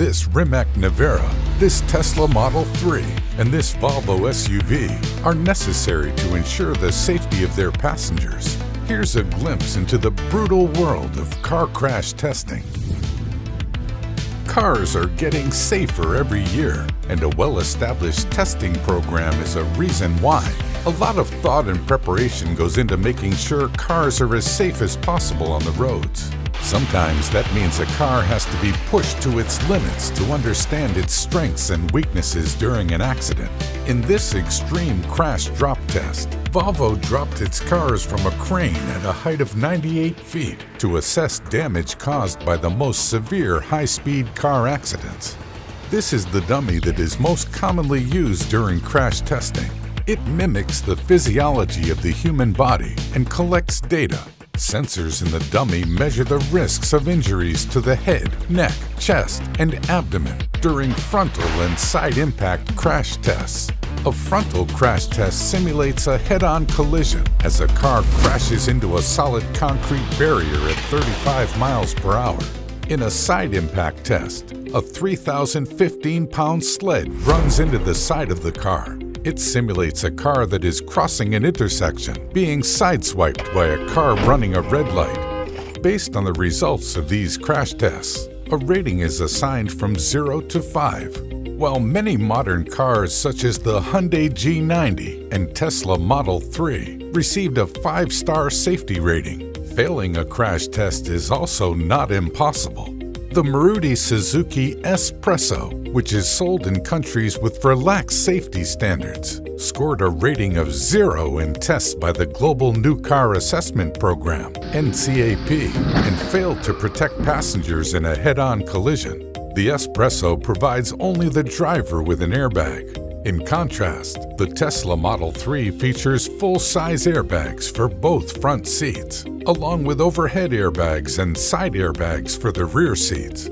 this Rimac Nevera, this Tesla Model 3, and this Volvo SUV are necessary to ensure the safety of their passengers. Here's a glimpse into the brutal world of car crash testing. Cars are getting safer every year, and a well-established testing program is a reason why. A lot of thought and preparation goes into making sure cars are as safe as possible on the roads. Sometimes that means a car has to be pushed to its limits to understand its strengths and weaknesses during an accident. In this extreme crash drop test, Volvo dropped its cars from a crane at a height of 98 feet to assess damage caused by the most severe high-speed car accidents. This is the dummy that is most commonly used during crash testing. It mimics the physiology of the human body and collects data. Sensors in the dummy measure the risks of injuries to the head, neck, chest, and abdomen during frontal and side impact crash tests. A frontal crash test simulates a head-on collision as a car crashes into a solid concrete barrier at 35 miles per hour. In a side impact test, a 3,015-pound sled runs into the side of the car. It simulates a car that is crossing an intersection, being sideswiped by a car running a red light. Based on the results of these crash tests, a rating is assigned from 0 to 5. While many modern cars such as the Hyundai G90 and Tesla Model 3 received a 5-star safety rating, failing a crash test is also not impossible. The Maruti Suzuki S-Presso, which is sold in countries with relaxed safety standards, scored a rating of 0 in tests by the Global New Car Assessment Program, NCAP, and failed to protect passengers in a head-on collision. The S-Presso provides only the driver with an airbag. In contrast, the Tesla Model 3 features full-size airbags for both front seats, along with overhead airbags and side airbags for the rear seats.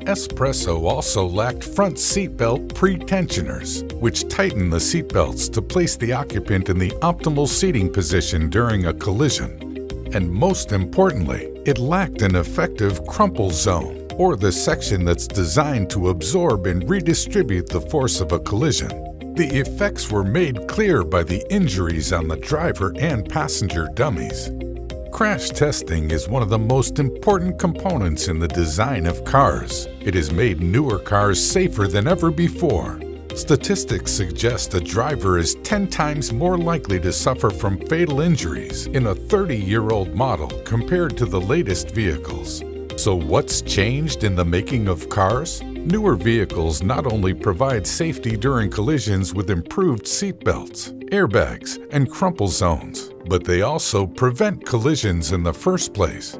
S-Presso also lacked front seatbelt pre-tensioners, which tighten the seatbelts to place the occupant in the optimal seating position during a collision. And most importantly, it lacked an effective crumple zone, or the section that's designed to absorb and redistribute the force of a collision. The effects were made clear by the injuries on the driver and passenger dummies. Crash testing is one of the most important components in the design of cars. It has made newer cars safer than ever before. Statistics suggest a driver is 10 times more likely to suffer from fatal injuries in a 30-year-old model compared to the latest vehicles. So what's changed in the making of cars? Newer vehicles not only provide safety during collisions with improved seatbelts, airbags, and crumple zones, but they also prevent collisions in the first place.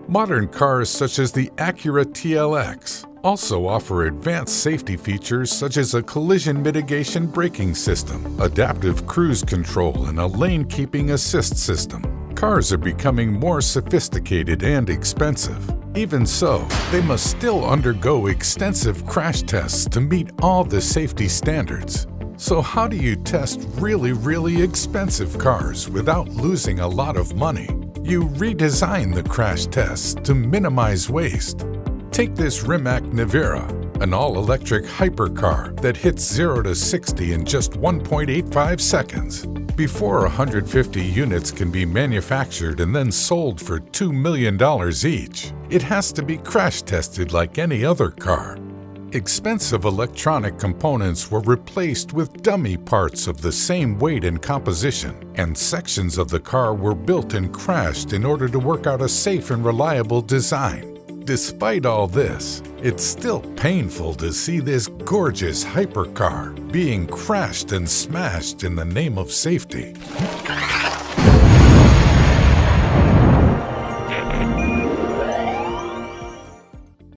Modern cars such as the Acura TLX also offer advanced safety features such as a collision mitigation braking system, adaptive cruise control, and a lane-keeping assist system. Cars are becoming more sophisticated and expensive. Even so, they must still undergo extensive crash tests to meet all the safety standards. So how do you test really expensive cars without losing a lot of money? You redesign the crash tests to minimize waste. Take this Rimac Nevera, an all-electric hypercar that hits 0 to 60 in just 1.85 seconds. Before 150 units can be manufactured and then sold for $2 million each, it has to be crash tested like any other car. Expensive electronic components were replaced with dummy parts of the same weight and composition, and sections of the car were built and crashed in order to work out a safe and reliable design. Despite all this, it's still painful to see this gorgeous hypercar being crashed and smashed in the name of safety.